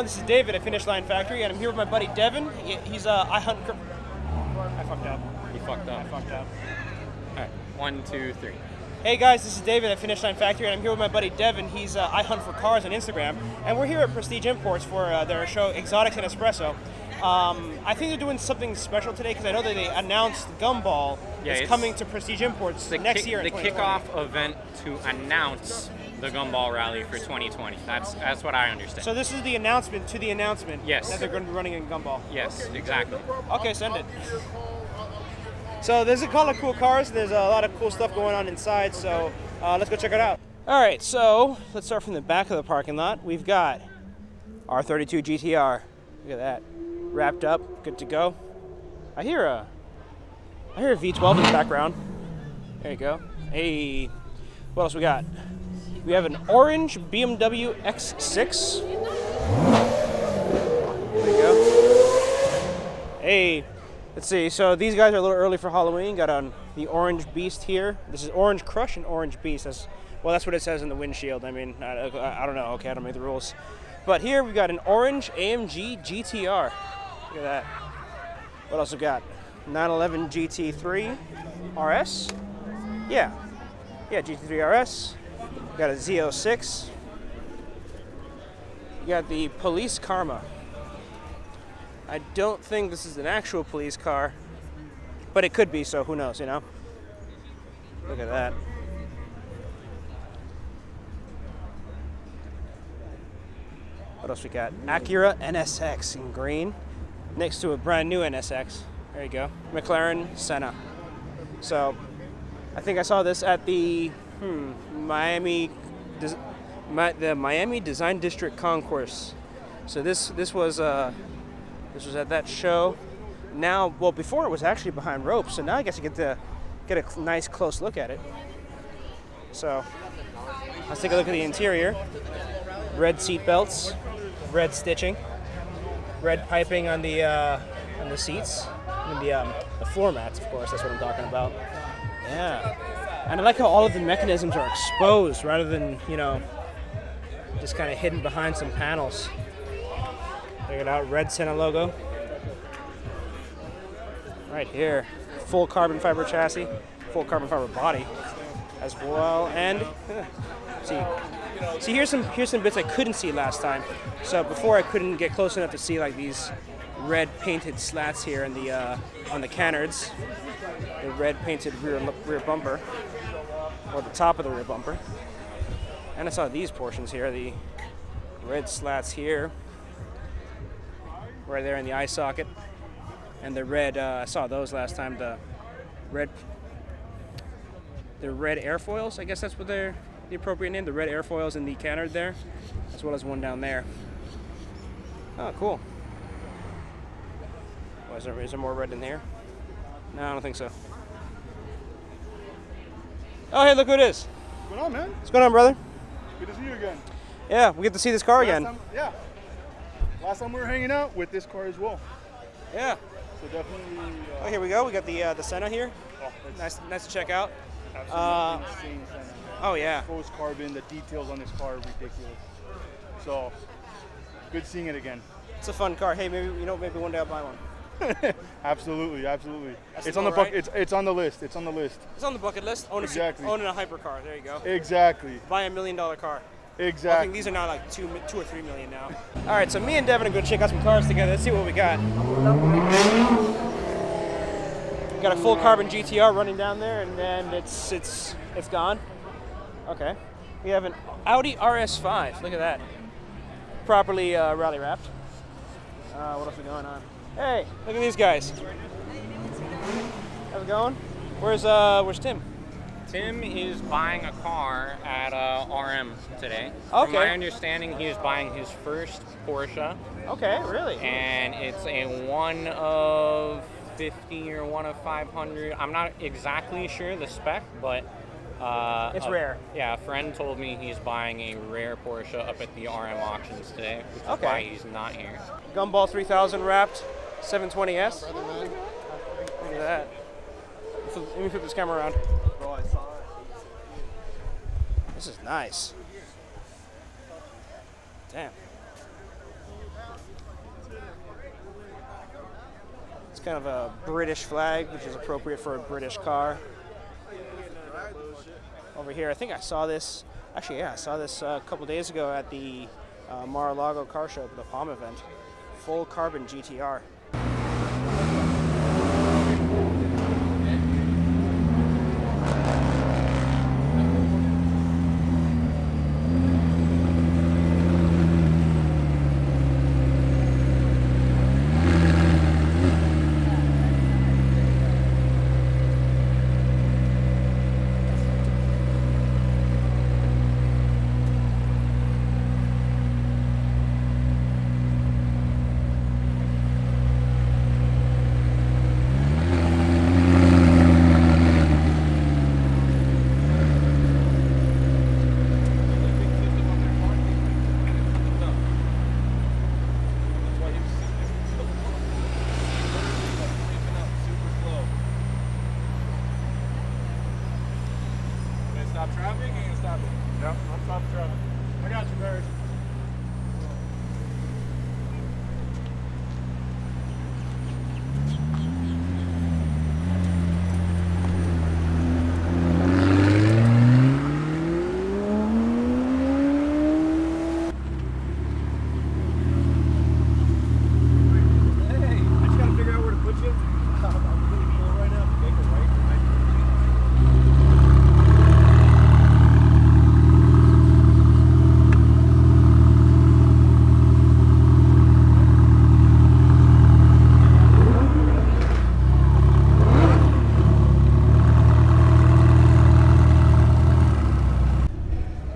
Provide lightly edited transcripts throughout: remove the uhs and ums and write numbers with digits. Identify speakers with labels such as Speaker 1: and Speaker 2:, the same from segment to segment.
Speaker 1: this is David at Finish Line Factory, and I'm here with my buddy Devin. He's I fucked up.
Speaker 2: You fucked up.
Speaker 1: I fucked up.
Speaker 2: All right, 1, 2, 3.
Speaker 1: Hey guys, this is David at Finish Line Factory, and I'm here with my buddy Devin. He's I Hunt for Cars on Instagram, and we're here at Prestige Imports for their show Exotics and Espresso. I think they're doing something special today because I know that they announced Gumball is coming to Prestige Imports next year.
Speaker 2: The kickoff event to announce the Gumball Rally for 2020. That's what I understand.
Speaker 1: So this is the announcement to the announcement
Speaker 2: yes.
Speaker 1: that they're going to be running in Gumball.
Speaker 2: Yes, exactly.
Speaker 1: Okay, send it. So there's a lot of cool cars. There's a lot of cool stuff going on inside. So let's go check it out. All right, so let's start from the back of the parking lot. We've got our 32 GTR. Look at that, wrapped up, good to go. I hear a V12 in the background. There you go. Hey, what else we got? We have an orange BMW X6. There you go. Hey, let's see. So these guys are a little early for Halloween. Got on the Orange Beast here. This is Orange Crush and Orange Beast. That's what it says in the windshield. I mean, I don't know. Okay, I don't make the rules. But here we've got an orange AMG GTR. Look at that. What else we got? 911 GT3 RS. Yeah, GT3 RS. Got a Z06. You got the Police Karma. I don't think this is an actual police car, but it could be, so who knows, you know? Look at that. What else we got? Acura NSX in green, next to a brand new NSX. There you go. McLaren Senna. So, I think I saw this at the Miami Design District Concourse. So this was at that show. Now, well, before it was actually behind ropes, so now I guess you get a nice close look at it. So let's take a look at the interior. Red seat belts, red stitching, red piping on the seats, and the floor mats, of course. That's what I'm talking about. Yeah. And I like how all of the mechanisms are exposed rather than, you know, just kind of hidden behind some panels. Check it out, red Senna logo. Right here, full carbon fiber chassis, full carbon fiber body as well. And see here's some bits I couldn't see last time. So before I couldn't get close enough to see like these red painted slats here in the on the canards. The red painted rear bumper, or the top of the rear bumper. And I saw these portions here, the red slats here, right there in the eye socket, and the red. I saw those last time. The red airfoils. I guess that's what they're the appropriate name. The red airfoils in the canard there, as well as one down there. Oh, cool. Oh, is there more red in here? No, I don't think so. Oh, hey, look who it is.
Speaker 3: What's going on, man?
Speaker 1: What's going on, brother?
Speaker 3: Good to see you again.
Speaker 1: Yeah, we get to see this car again.
Speaker 3: Yeah. Last time we were hanging out with this car as well.
Speaker 1: Yeah.
Speaker 3: So definitely.
Speaker 1: Oh, here we go. We got the Senna here.
Speaker 3: Oh,
Speaker 1: nice to check out.
Speaker 3: Absolutely insane Senna.
Speaker 1: Oh yeah.
Speaker 3: Exposed carbon. The details on this car are ridiculous. So good seeing it again.
Speaker 1: It's a fun car. Hey, maybe one day I'll buy one.
Speaker 3: Absolutely.
Speaker 1: That's
Speaker 3: It's on the
Speaker 1: right?
Speaker 3: It's on the list. It's on the list.
Speaker 1: It's on the bucket list. Owning a hypercar. There you go.
Speaker 3: Exactly.
Speaker 1: Buy $1 million car.
Speaker 3: Exactly.
Speaker 1: I think these are now like $2 or $3 million now. All right, so me and Devin are going to check out some cars together. Let's see what we got. Got a full carbon GTR running down there, and then it's gone. Okay. We have an Audi RS5. Look at that. Properly rally wrapped. What else is going on? Hey, look at these guys. How's it going? Where's Tim?
Speaker 2: Tim is buying a car at RM today.
Speaker 1: Okay.
Speaker 2: From my understanding, he is buying his first Porsche.
Speaker 1: Okay, really?
Speaker 2: And it's a 1 of 50 or 1 of 500. I'm not exactly sure the spec, but
Speaker 1: it's rare.
Speaker 2: Yeah, a friend told me he's buying a rare Porsche up at the RM auctions today, which is why he's not here.
Speaker 1: Gumball 3000 wrapped, 720S. Look at that. Let me flip this camera around.
Speaker 3: Bro, I saw it.
Speaker 1: This is nice. Damn. It's kind of a British flag, which is appropriate for a British car. Over here, I think I saw this. Actually, yeah, I saw this a couple days ago at the Mar-a-Lago car show, the Palm event. Full carbon GTR.
Speaker 3: Stop traffic? You gonna stop it? Yep, I'm stopping traffic. I got you, Barry.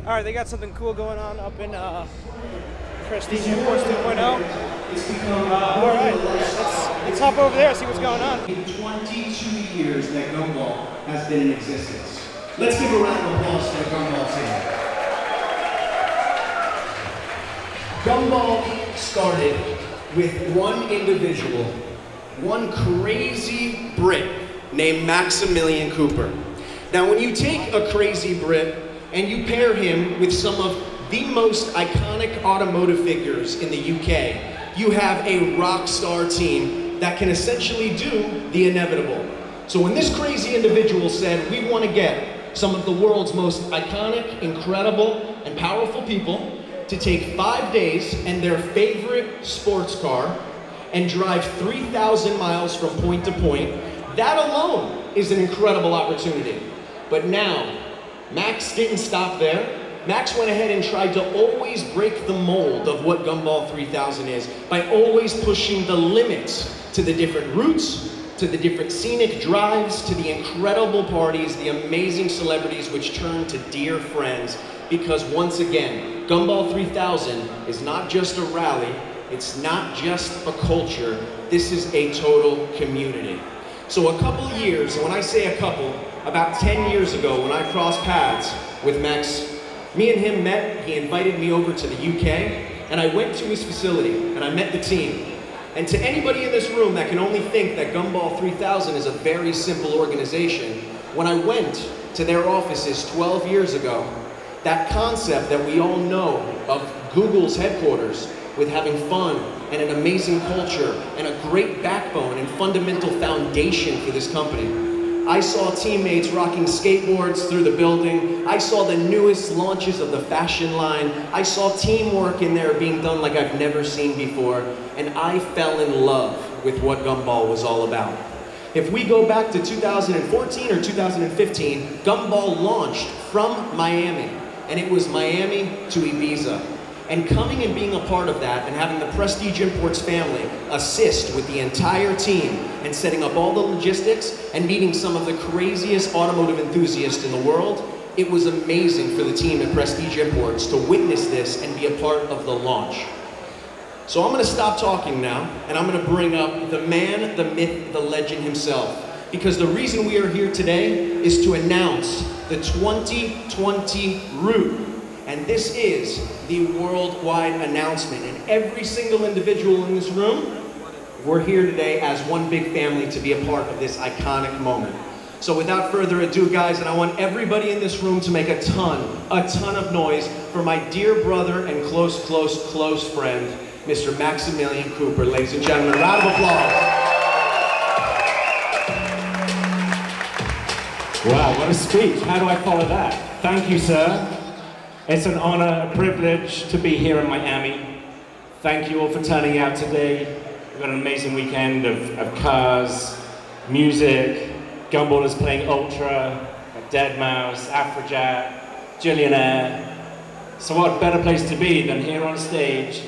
Speaker 1: All right, they got something cool going on up in Prestige Imports 2.0. All right, let's hop over there and see what's going on.
Speaker 4: 22 years that Gumball has been in existence. Let's give a round of applause for the Gumball team. Gumball started with one individual, one crazy Brit named Maximilian Cooper. Now, when you take a crazy Brit and you pair him with some of the most iconic automotive figures in the UK, you have a rock star team that can essentially do the inevitable. So when this crazy individual said, we want to get some of the world's most iconic, incredible, and powerful people to take 5 days and their favorite sports car and drive 3,000 miles from point to point, that alone is an incredible opportunity. But now, Max didn't stop there. Max went ahead and tried to always break the mold of what Gumball 3000 is by always pushing the limits to the different routes, to the different scenic drives, to the incredible parties, the amazing celebrities which turn to dear friends. Because once again, Gumball 3000 is not just a rally, it's not just a culture, this is a total community. So a couple years, and when I say a couple, about 10 years ago when I crossed paths with Max, me and him met, he invited me over to the UK, and I went to his facility, and I met the team. And to anybody in this room that can only think that Gumball 3000 is a very simple organization, when I went to their offices 12 years ago, that concept that we all know of Google's headquarters, with having fun and an amazing culture and a great backbone and fundamental foundation for this company. I saw teammates rocking skateboards through the building. I saw the newest launches of the fashion line. I saw teamwork in there being done like I've never seen before. And I fell in love with what Gumball was all about. If we go back to 2014 or 2015, Gumball launched from Miami. And it was Miami to Ibiza. And coming and being a part of that and having the Prestige Imports family assist with the entire team and setting up all the logistics and meeting some of the craziest automotive enthusiasts in the world, it was amazing for the team at Prestige Imports to witness this and be a part of the launch. So I'm going to stop talking now and I'm going to bring up the man, the myth, the legend himself. Because the reason we are here today is to announce the 2020 route. And this is the worldwide announcement. And every single individual in this room, we're here today as one big family to be a part of this iconic moment. So without further ado, guys, and I want everybody in this room to make a ton of noise for my dear brother and close friend, Mr. Maximilian Cooper. Ladies and gentlemen, a round of applause.
Speaker 5: Wow, what a speech. How do I follow that? Thank you, sir. It's an honor, a privilege to be here in Miami. Thank you all for turning out today. We've got an amazing weekend of cars, music. Gumball is playing Ultra, Deadmau5, Afrojack, Jillionaire. So what better place to be than here on stage,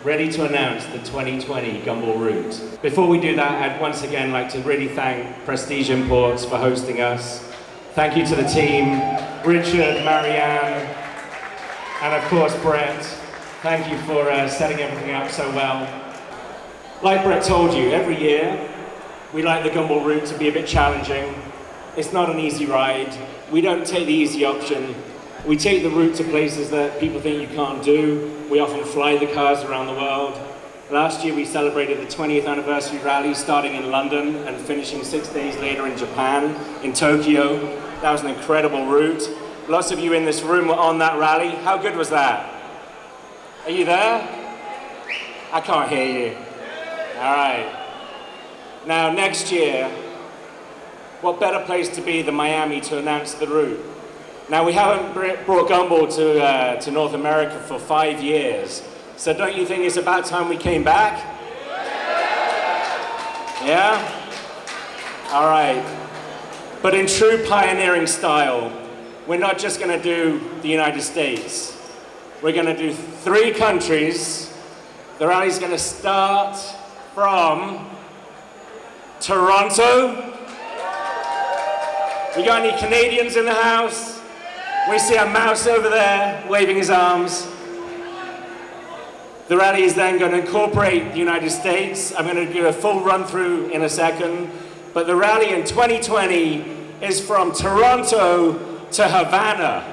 Speaker 5: ready to announce the 2020 Gumball route. Before we do that, I'd once again like to really thank Prestige Imports for hosting us. Thank you to the team, Richard, Marianne, and of course Brett. Thank you for setting everything up so well. Like Brett told you, every year we like the Gumball route to be a bit challenging. It's not an easy ride. We don't take the easy option. We take the route to places that people think you can't do. We often fly the cars around the world. Last year we celebrated the 20th anniversary rally starting in London and finishing 6 days later in Japan, in Tokyo. That was an incredible route. Lots of you in this room were on that rally. How good was that? Are you there? I can't hear you. All right. Now next year, what better place to be than Miami to announce the route? Now we haven't brought Gumball to North America for 5 years. So don't you think it's about time we came back? Yeah? All right. But in true pioneering style, we're not just going to do the United States. We're going to do 3 countries. The rally's going to start from Toronto. We got any Canadians in the house? We see a mouse over there waving his arms. The rally is then going to incorporate the United States. I'm going to do a full run through in a second. But the rally in 2020 is from Toronto to Havana.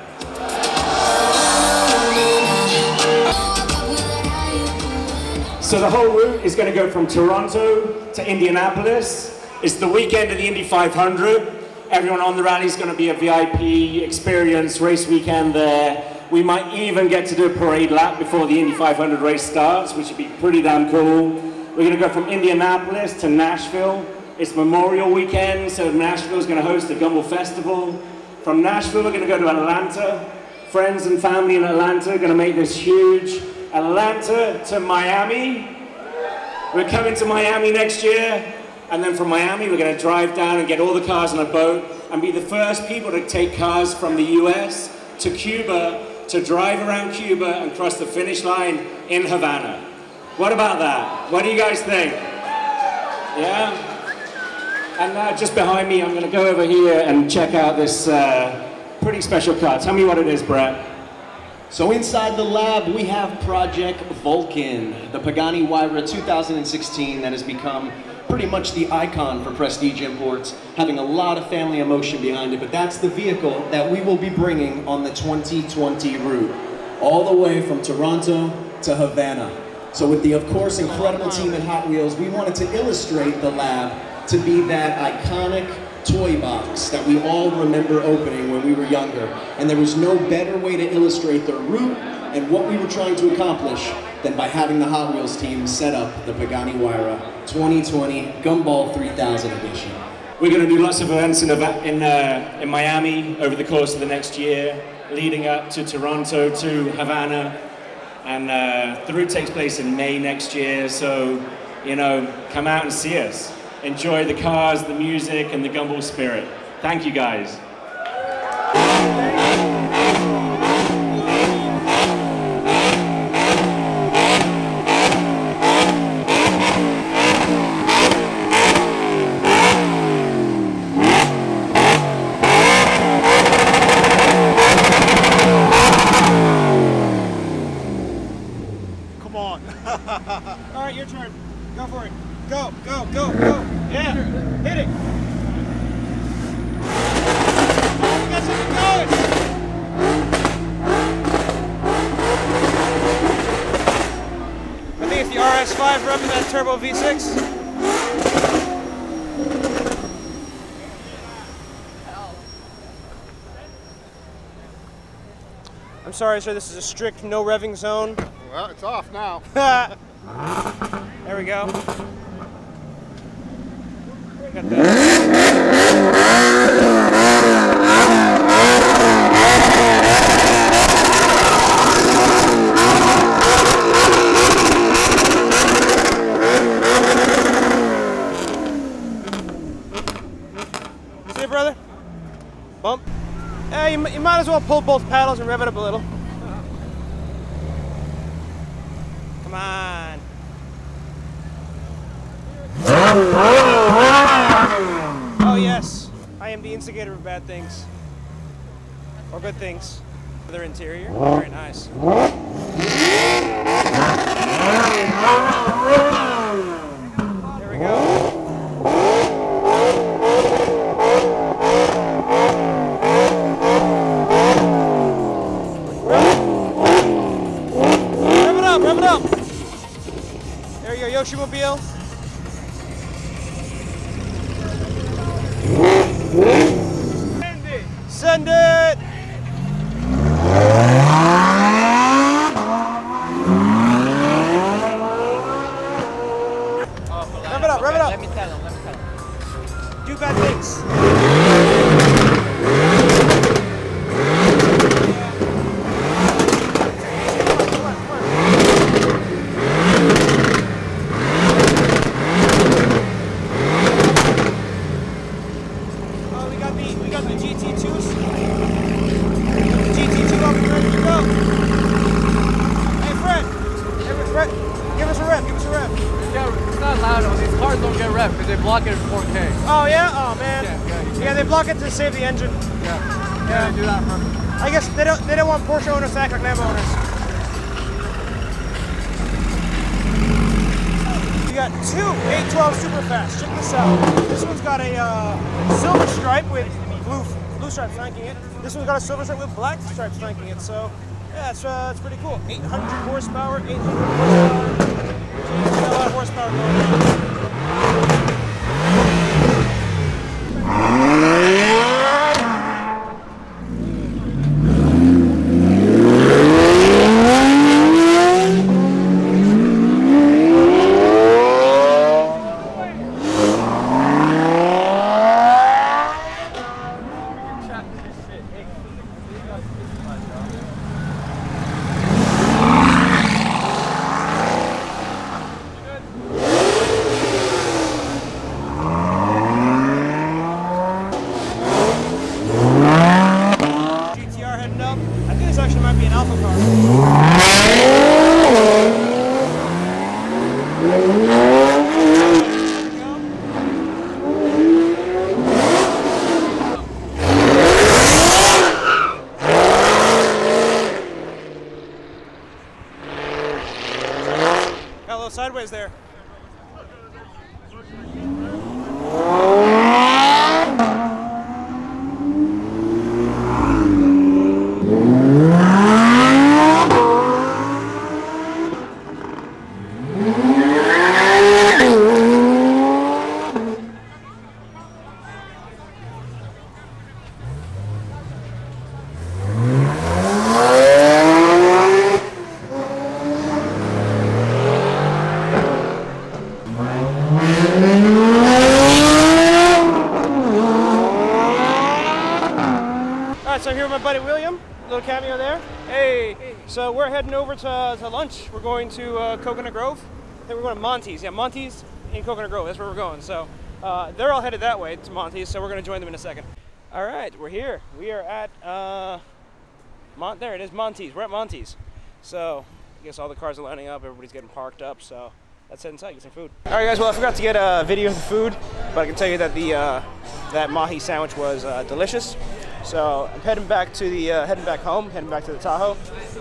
Speaker 5: So the whole route is going to go from Toronto to Indianapolis. It's the weekend of the Indy 500. Everyone on the rally is going to be a VIP experience, race weekend there. We might even get to do a parade lap before the Indy 500 race starts, which would be pretty damn cool. We're going to go from Indianapolis to Nashville. It's Memorial Weekend, so Nashville is going to host a Gumball Festival. From Nashville, we're going to go to Atlanta. Friends and family in Atlanta are going to make this huge Atlanta to Miami. We're coming to Miami next year. And then from Miami, we're going to drive down and get all the cars on a boat and be the first people to take cars from the US to Cuba to drive around Cuba and cross the finish line in Havana. What about that? What do you guys think? Yeah? And now just behind me, I'm going to go over here and check out this pretty special car. Tell me what it is, Brett.
Speaker 4: So inside the lab, we have Project Vulcan, the Pagani Huayra 2016 that has become pretty much the icon for Prestige Imports, having a lot of family emotion behind it, but that's the vehicle that we will be bringing on the 2020 route, all the way from Toronto to Havana. So with the, of course, incredible team at Hot Wheels, we wanted to illustrate the lab to be that iconic toy box that we all remember opening when we were younger. And there was no better way to illustrate the route and what we were trying to accomplish than by having the Hot Wheels team set up the Pagani Huayra 2020 Gumball 3000 edition.
Speaker 5: We're going to do lots of events in Miami over the course of the next year, leading up to Toronto to Havana. And the route takes place in May next year, so, you know, come out and see us. Enjoy the cars, the music, and the Gumball spirit. Thank you, guys.
Speaker 3: Come on.
Speaker 1: All right, your turn. Go for it. Go, go, go, go. Yeah, hit it. Oh, we got something going. I think it's the RS5 revving that turbo V6. I'm sorry, sir, this is a strict no revving zone.
Speaker 3: Well, it's off now.
Speaker 1: There we go. Got that. See you, brother. Bump. Hey, you might as well pull both paddles and rev it up a little. Come on. Oh yes, I am the instigator of bad things. Or good things. Their interior, very nice. There we go. Rev it up! There you go, Yoshimobile. Send it! Rev it up!
Speaker 6: Let me tell him.
Speaker 1: Do bad things. We got the GT2s. GT2 up and ready to go. Hey Fred, give us a rev,
Speaker 6: Yeah, it's not loud. These cars don't get revved because they block it in 4K.
Speaker 1: Oh yeah? Oh man.
Speaker 6: Yeah,
Speaker 1: They block it to save the engine.
Speaker 6: Yeah, do that for
Speaker 1: I guess they don't want Porsche owners to act like Lambo owners. We got two 812 Superfast. Check this out. This one's got a silver stripe with blue stripes flanking it. This one's got a silver stripe with black stripes flanking it. So yeah, it's pretty cool. 800 horsepower, 800 horsepower. It's got a lot of horsepower going on. Got a little sideways there. So I'm here with my buddy William, little cameo there. Hey, so we're heading over to lunch. We're going to Coconut Grove. I think we're going to Monty's. Yeah, Monty's in Coconut Grove, that's where we're going. So they're all headed that way to Monty's, so we're going to join them in a second. All right, we're here. We are at, there it is, Monty's. We're at Monty's. So I guess all the cars are lining up, everybody's getting parked up, so let's head inside, get some food. All right guys, well I forgot to get a video of the food, but I can tell you that that mahi sandwich was delicious. So I'm heading back to the heading back to the Tahoe,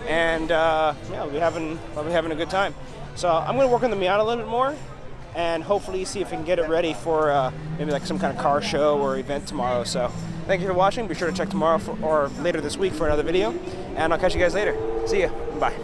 Speaker 1: and yeah, we'll be having a good time. So I'm gonna work on the Miata a little bit more, and hopefully see if we can get it ready for maybe like some kind of car show or event tomorrow. So thank you for watching. Be sure to check tomorrow or later this week for another video, and I'll catch you guys later. See ya. Bye.